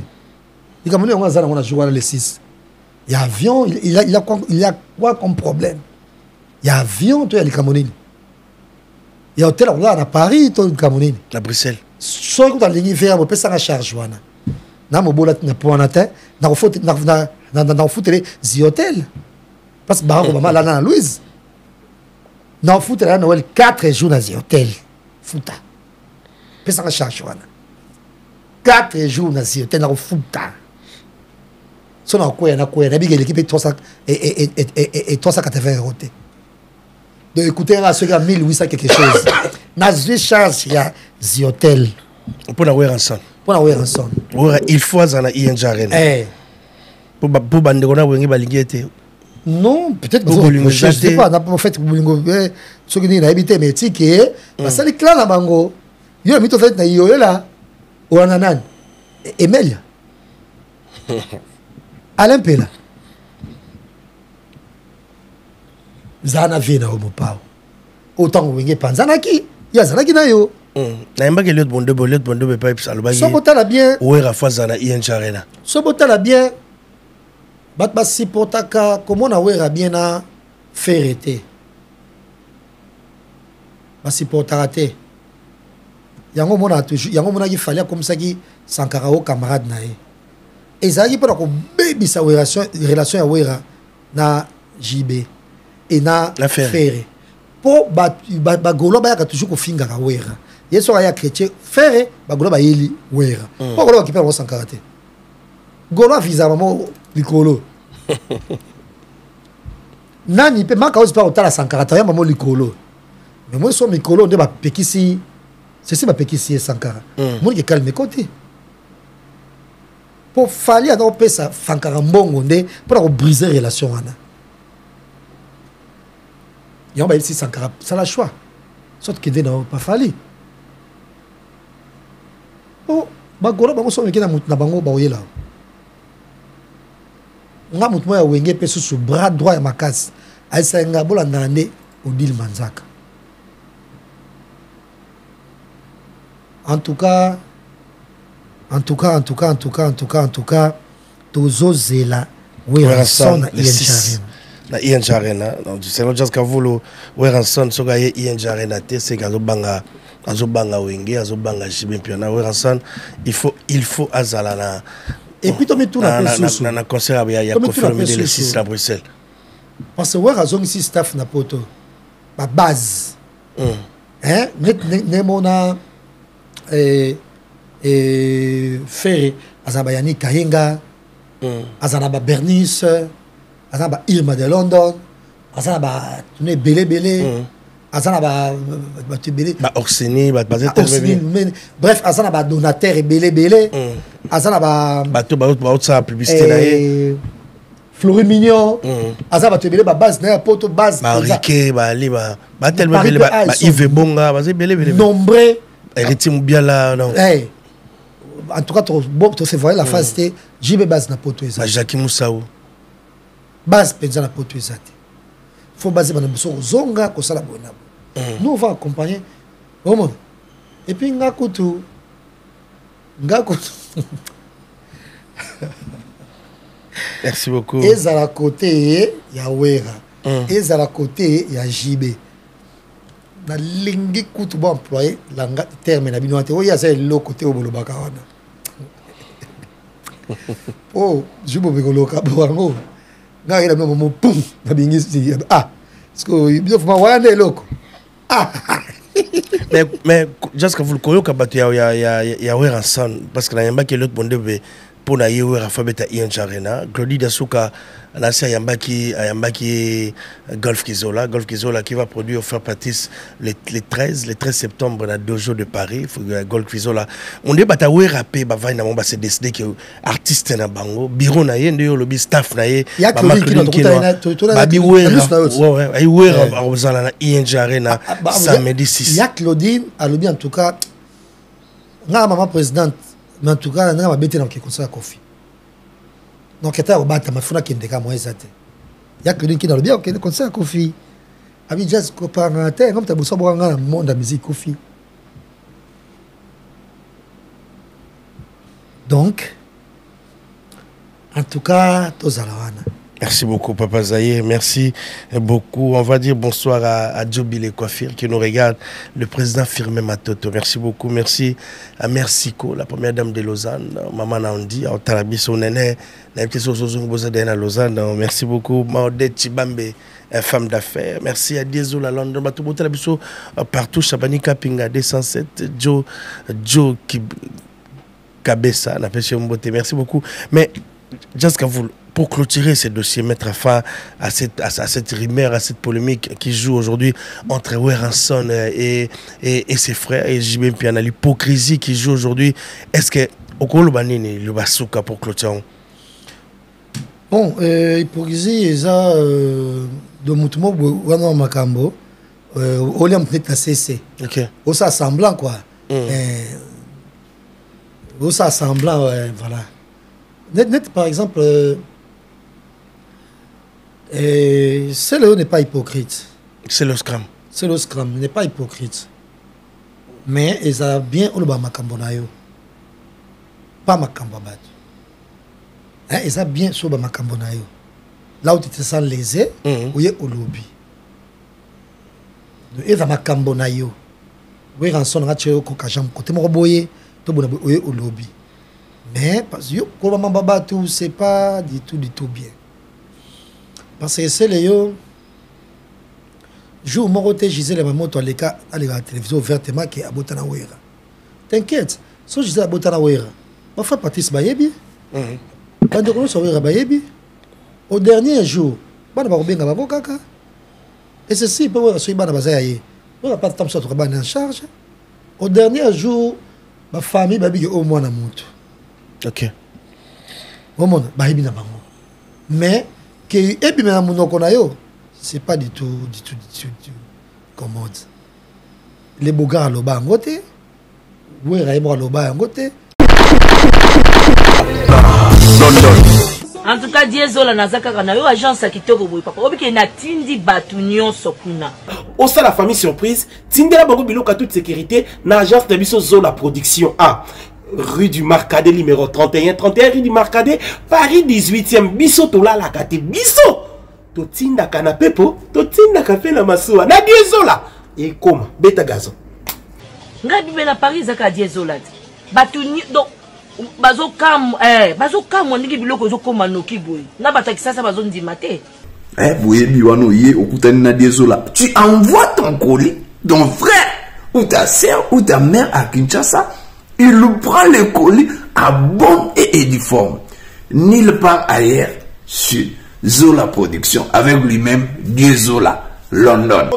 il Cameroun on a on a joué le 6 il y a avion il a quoi comme problème il y a avion toi le Cameroun il y a hôtel là à Paris toi le Cameroun à Bruxelles so ko ta ligne faire peut ça charge wana na mo bola na poana te na faut na foutre zi hôtel parce que ba ko mama là na Louise na foutre là Noël 4 jours dans zi hôtel futa pesa ka charge wana 4 jours na zi hôtel na futa so na ko na big l'équipe 300 et 380 euros de écouter à ce gars 1800 quelque chose na zi charge ya zi hôtel pour la Weranson il faut azana ING arena pour bandeko na wengi balingete non peut-être que je sais pas n'a pas fait bolingo ce qui ni na habité mais tike parce que clan na bango yo mito fait na yo là wana nani Emelia Alain Pela zana vina obo pao autant wengi panzanaki ya zanaki na yo na que l'autre bonde pas salobaki sobota bien ouais rafaza na ING arena sobota bien bat sipotaka comment na wera bien na ferete basipotaka te yango mona toujours yango mona ki fallait comme ça qui Sankara au camarade na ye ezaki pour ko bebisa relation ya wera na JB et na Ferre pour ba golo ba ka toujours ko finga ka wera yeso ya chrétien Ferre ba golo ba yeli wera pour golo ki perd Sankara te golo visa mamo likolo nani pe maka ose pa otala Sankara ta mamo likolo mais moi so mikolo de ba pekisi c'est ba pekisi Sankara moi ki calme côté pour fali ado pesa Sankara mbongo nde pour briser relation wana il y a ici Sankara ça la choix sorte que n'a pas fallu oh ba goro ba so mekina na bango ba oyela nga mutu moya wenge pe sous bras droit ya makasi aisa nga bola ndane Odile Manzaka en tout cas Tozo Zela Weranson na ING Arena. Donc c'est le jazz Kavulo Weranson so gaye ING Arena te c'est azobanga wenge azobanga chibempiona Weranson il faut azala et puis tombe tout la personne na concert ya confirmé le 6 à Bruxelles parce que Weranson ici staff na poto ba base hein nemona Ferré azaba yani Kahinga azanaba Bernice azanaba Irma de London azanaba tune belé azanaba belé ba Orsini ba bref azanaba donateur et belé azanaba bato ba publicité na ye Fleury Mignon azanaba belé ba base na poto base ba Riquet ba liba ba tellement belé ba Yves Bonga ba belé nombreux héritier Moubiala non en tout cas tu sais voir la phase c'était JB base na poto eza Jacques Moussaou base penza na poto eza te faut baser bana biso zonga ko sala bona nous on va accompagner au monde et puis ngakutu merci beaucoup ezala côté ya Wera ezala côté ya JB na lingi kutu ba employé langa terme na bino te oya c'est le côté au bolobaka wana oh je me begoloka bango nga ila mo pum na bingisi parce que bien faut wana loko mais just que vous le koyoka batu ya Weranson parce que na yamba ke l'autre bonde pour na yewe alphabet ING Arena Claudie Dasuka l'ancien Yambaki Golf Kizola qui va produire faire partie le 13 septembre dans Dojo de Paris Golf Kizola on dit bata we rapper ba va na mo ba se décider que artiste na bango bureau na ye ndio lobby staff na ye ba bi we ay we rozala na ING Arena samedi 6 ya Claudine a lobby en tout cas nga maman présidente mais en tout cas nga ba bete na ke concert Kofi donc était au bata mafuna kindeka moyeza te ya Claudine qui dans le bien OK concert Kofi abi jazz coopérateur comme ta bosso banga na monde de musique Kofi donc en tout cas tozalawana. Merci beaucoup, Papa Zahir. Merci beaucoup. On va dire bonsoir à Djobi les coiffures qui nous regarde. Le président Firmin Matoto. Merci beaucoup. Merci à Mercico, la première dame de Lausanne. Maman Nandi, à Otarabiso Nene, à Lausanne. Merci beaucoup. Maudette Chibambe, femme d'affaires. Merci à Diesel à Londres. Partout, Chabani Kapinga, 207. Joe Kabessa, merci beaucoup. Mais, just qu'à vous, pour clôturer ces dossiers, mettre fin à cette rumeur, à cette polémique qui joue aujourd'hui entre Weranson et ses frères, et JB Piana, l'hypocrisie qui joue aujourd'hui, est-ce que Okolo Banini, le Basuka pour clôturer? Bon, hypocrisie, ils ont de Moutomo, Wana Makambo, Oliam peut-être cessé. Ok. Au semblant, quoi. Au semblant, voilà. Net, par exemple, Céléo n'est pas hypocrite. C'est le scrum. C'est le scrum, il n'est pas hypocrite. Mais ils ont bien Oloba Makambonayo. Pas Makambabat. Ils ont bien Soba Makambonayo. Là où tu te sens lésé, où il y a Olobi. Ils ont Makambonayo. Où il y a un son ratio Kokajam, côté Moroboye, tout le monde est Olobi. Mais parce que Kobama Babatou, c'est pas du tout bien. Parce que c'est les yo. Jour Moroté, Gisèle Mamoto à la télévision ouvertement qui est à Botana Ouera. T'inquiète, si Gisèle à Botana Ouera, on fait partie de Bayebi. Quand on commence à Ouera Bayebi, au dernier jour, on va bien à Kaka. Et ceci peut voir sur Ibana Bazaye. On n'a pas de temps sur le en charge. Au dernier jour, ma famille va bien au moins à Moutou. Ok. Au monde, Bayebi na bango. Mais, que ebi mena munoko na yo, c'est pas du tout commode. Les bougars à l'oba en côté, oui, Raïmo à l'oba en côté. En tout cas, Diesola Nazaka Kanayo, agence à Kitoko Boui, papa, obi na tindi batunion sokuna. Au sein de la famille surprise, Tindela Bango Bilo toute sécurité, na agence de Biso Zola Production A. rue du Marcadet numéro 31 rue du Marcadet Paris 18e biso tolala kate biso totinda kana pepo totinda kafe na masuwa na diesola et comme beta gazon ngai bibela Paris zaka diesola batuni donc bazo kam ndiki biloko zo koma noki boy na batakisa sa bazo ndima te boye biwano ye okutani na diesola tu envoies ton colis ton frère ou ta sœur ou ta mère à Kinshasa. Il prend le colis à bonne et édiforme. Nulle part ailleurs sur Zola Production avec lui-même Dieu Zola, London.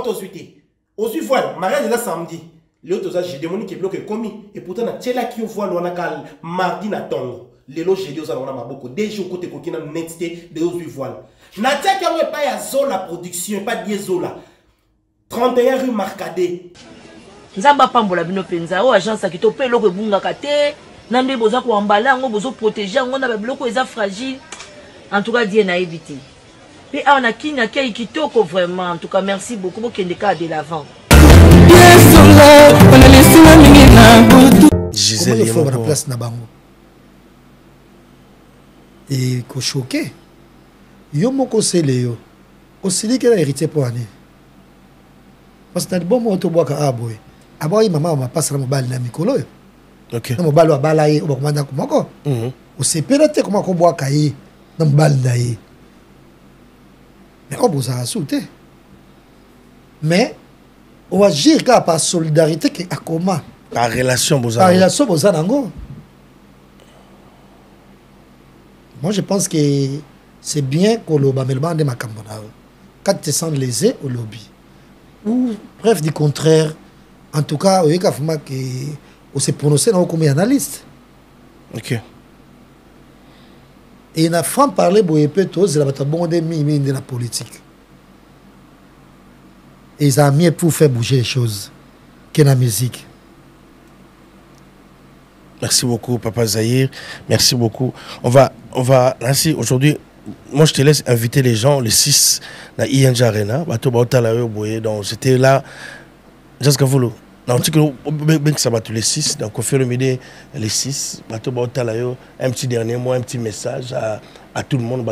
Aussi voilà, mariage là samedi. L'autre j'ai demandé que bloque commis et pourtant na tela qui voit l'on a mardi na tongo. Les loges j'ai dit aux on a beaucoup des jours côté kokina netité de aussi voilà. Na tia qui a pas ya Zola Production pas Dieu Zola. 31 rue Marcadet. Nzamba pambola bino penza o agence akito pe loko bunga kate nande boza ko ambala ngo bozo protéger ngo na ba biloko eza fragile en tout cas Dieu na éviter pe on a kinya kei kitoko vraiment en tout cas merci beaucoup bokende ka de l'avant Gisèle faut la place na bango et ko choqué yo moko sele yo osili que la héritier pour année parce que bon moto boka aboy aboy maman ma passe la mobile na mikolo yo OK na mobile wa bala ye o komanda ko moko o sepela te comment ko boka ye na mobile na ye mais on boza souté mais on agir ka par solidarité que akoma par relation boza nango. Moi je pense que c'est bien que le bamelman de makambona quand tu te sens lésé au lobby ou bref du contraire en tout cas il y a que on s'est prononcé dans comme analyste. OK et na franc parler boye peto c'est la bon de mimi de la politique et ils ont mis pour faire bouger les choses que la musique. Merci beaucoup Papa Zahir, merci beaucoup. On va ainsi aujourd'hui. Moi, je te laisse inviter les gens le 6 dans ING Arena. Donc, c'était là. Jusqu'à vous. Non, tu sais que ça va tous les 6. Donc, on fait le midi les 6. Un petit dernier mot, un petit message à tout le monde.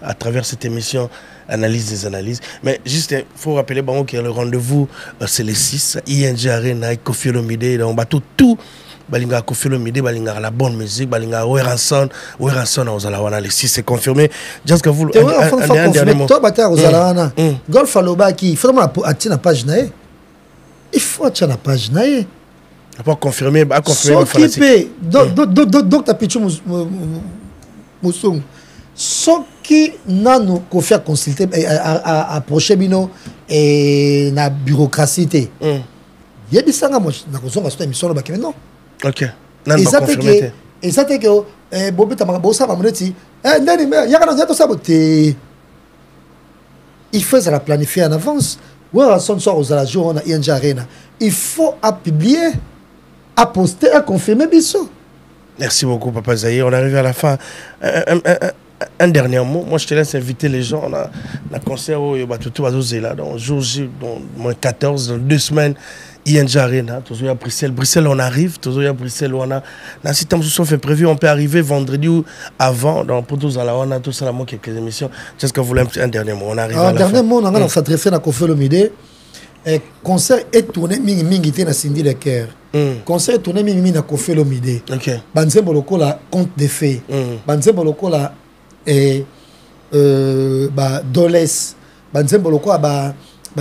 À travers cette émission, analyse des analyses. Mais juste, il faut rappeler que le rendez-vous, c'est les 6. ING Arena, Kofi Olomide. Donc, tout. Balinga Kofilo Midi, Balinga la bonne musique, Balinga Weranson aux Alawana, les 6 c'est confirmé. Just que vous un dernier mot. Toi, Bata aux Alawana, Golf Aloba qui, il faut attirer la page naïe. Il faut attirer la page naïe. Pas confirmer, pas confirmer. Donc, tu as pitché Moussung. Ce qui n'a nous qu'on fait consulter, approcher Bino et la bureaucratie. Il y a des gens qui ont fait une émission de non. OK. Et ça fait que Bobé Tamabosa m'a dit il faut la planifier en avance. Aux Alajo, on a ING Arena. Il faut publier, à poster, à confirmer Bissot. Merci beaucoup, Papa Zahir. On arrive à la fin. Un dernier mot. Moi, je te laisse inviter les gens. On a un concert au Yobatutu Azozela, dans jour J, dans 14, dans 2 semaines. ING Arena, toujours à Bruxelles. Bruxelles, on arrive. Toujours à Bruxelles, on a. Dans ce temps, fait prévu, on peut arriver vendredi ou avant. Dans Potos à la on a tout ça, quelques émissions. Est-ce que vous voulez un dernier mot? On arrive à la fin. Un dernier mot, on a s'adresser à Kofi Olomide. Concert est tourné, mingi na Cindy Lecker. Concert est tourné, mingi na Kofi Olomide. OK. Banzembo lokola compte des faits. Banzembo lokola Doles. Banzembo lokola ba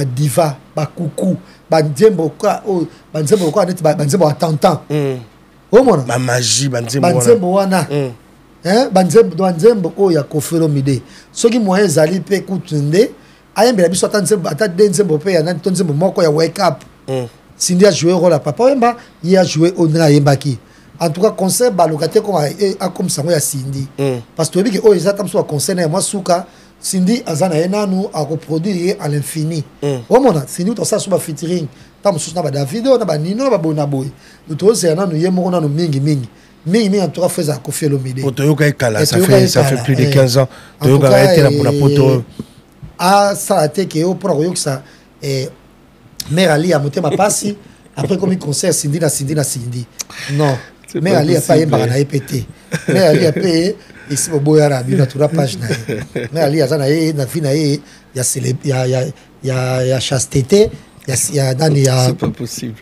diva, ba coucou. Banzembo lokola net banzembo attentant. Ba magie banzembo wana. Banzembo oya Kofi Olomide. Soki moyen zali pe kutunde. Ayembela biso ata denzembo pe ya nani tonzembo moko ya wake up. Cindy a joué rôle à Papa Wemba, il a joué Ondra Yembaki. En tout cas, concert balokate comme ça ya Cindy. Parce que que ils attendent soit concert moi souka Cindy azana enanu a reproduire à l'infini. Au moment Cindy to ça sur featuring. Tam sous na ba David na ba Nino ba Bona Boy. Nous tous c'est enanu yemo na no mingi. Mais en tout cas faisait Kofi Olomide. Potoyoka Kala, ça fait plus de 15 ans. Toyoka a été là pour la poto. Ah ça a été que pour ça mère Ali a monté ma passe Après, comme il concert, Cindy. Non. Mais pas Ali a pas possible. un répété. Mais Ali a payé, et c'est au boyara, il a tout la page. Mais Ali a il y a chasteté, il y a C'est pas possible.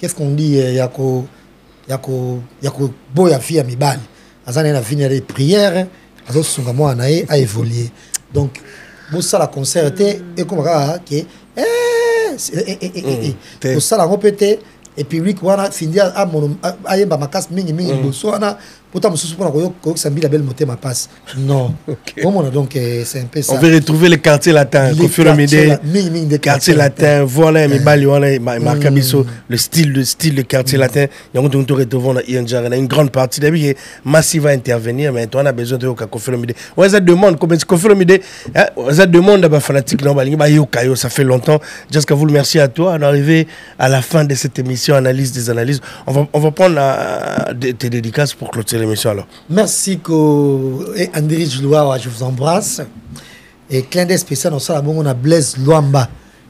qu'est-ce qu'on dit, il y a boya fille mi bal. Azana na fini les prières, azo sunga mo anae a évoluer. Donc bon ça la concerté et comme que pour ça la répéter et public wana findi a mon a yemba makas mingi boswana pourtant mususu pona ko sambi la belle moté ma passe non comme on a donc c'est un peu ça on veut retrouver les quartiers latins les quartiers latins voilà mi bali wana marka biso le style de quartier latin yango donc to retrouvons na Ianjara une grande partie d'habitude Massive va intervenir mais on a besoin de confirmer on ça demande comme confirmer ça demande à fanatique non balingi ba yokayo ça fait longtemps jusqu'à vous merci à toi on est arrivé à la fin de cette émission analyse des analyses on va prendre tes dédicaces pour clôturer l'émission alors. Merci et André Jouloa, je vous embrasse. Et clin d'œil spécial, on a Blaise Luamba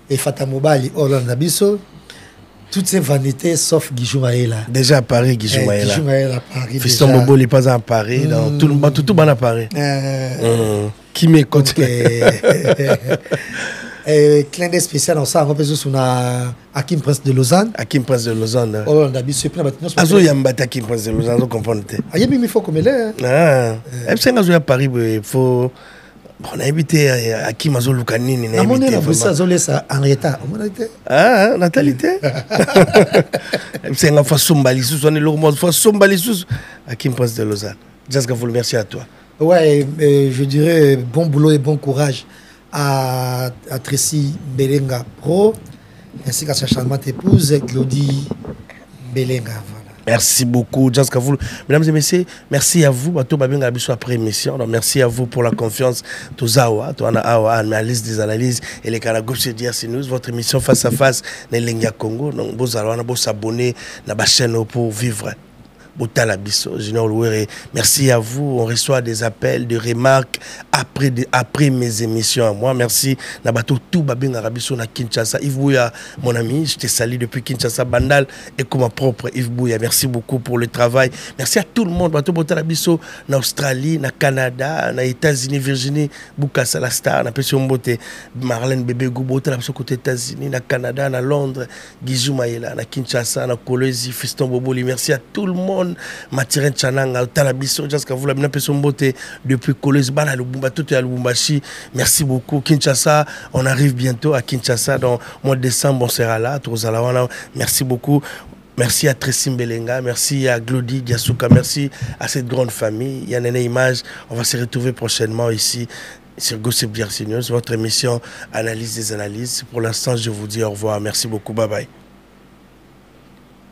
et Fata Mobali Hollande Abisso. Toutes ces vanités sauf Guijou Maëla. Déjà à Paris, Guijou Maëla. Guijou Maëla à Paris. Fiston Bobo n'est pas à Paris. Tout bon à Paris. Qui m'écoute. Clin d'œil spécial, on s'en rappelle sur Hakim Prince de Lausanne. Hakim Prince de Lausanne. Hollande Abisso. Azo Yambata Hakim Prince de Lausanne, vous comprenez. Il faut comme il est. C'est à Paris, il faut. On a invité Hakim Azo Lukanini. On a invité Azo Lessa en état. Ah, natalité. C'est un Sombali sous, on est le Sombali sous. Hakim Prince de Lausanne. Jessica, vous le merci à toi. Ouais, je dirais bon boulot et bon courage à Tracy Belenga Pro, ainsi qu'à sa charmante épouse, Claudie Belenga. Voilà. Merci beaucoup, Jessica. Mesdames et messieurs, merci à vous. Après émission. Donc, merci à vous pour la confiance. Tozawa, analyse des analyses et les Kanagoups se dire c'est nous. Votre émission face à face, Nelenga Congo. Donc, vous allez vous abonner à la chaîne pour vivre. Merci à vous. On reçoit des appels, des remarques après mes émissions à moi. Merci. Nabato tout babin Arabiso na Kinshasa. Yves Bouya, mon ami, je te salue depuis Kinshasa Bandal et comme ma propre Yves Bouya. Merci beaucoup pour le travail. Merci à tout le monde. Bato Bota Arabiso na Australie, na Canada, na États-Unis, Virginie, Bukasa la star, na Pession Mbote, Marlène Bébé Goubota, na côté États-Unis, na Canada, na Londres, Guizou Maïla, na Kinshasa, na Kolezi, Fiston Boboli. Merci à tout le monde. Matiren Chananga, Talabiso, Jaska Voula, Mbote, depuis Kolezi, Bana Lubumba, tout est à Lubumbashi. Merci beaucoup. Kinshasa, on arrive bientôt à Kinshasa dans le mois de décembre, on sera là. Merci beaucoup. Merci à Tressim Belenga, merci à Glody Diasuka, merci à cette grande famille. Il y a une image, on va se retrouver prochainement ici sur Gossip News, votre émission Analyse des analyses. Pour l'instant, je vous dis au revoir. Merci beaucoup. Bye bye.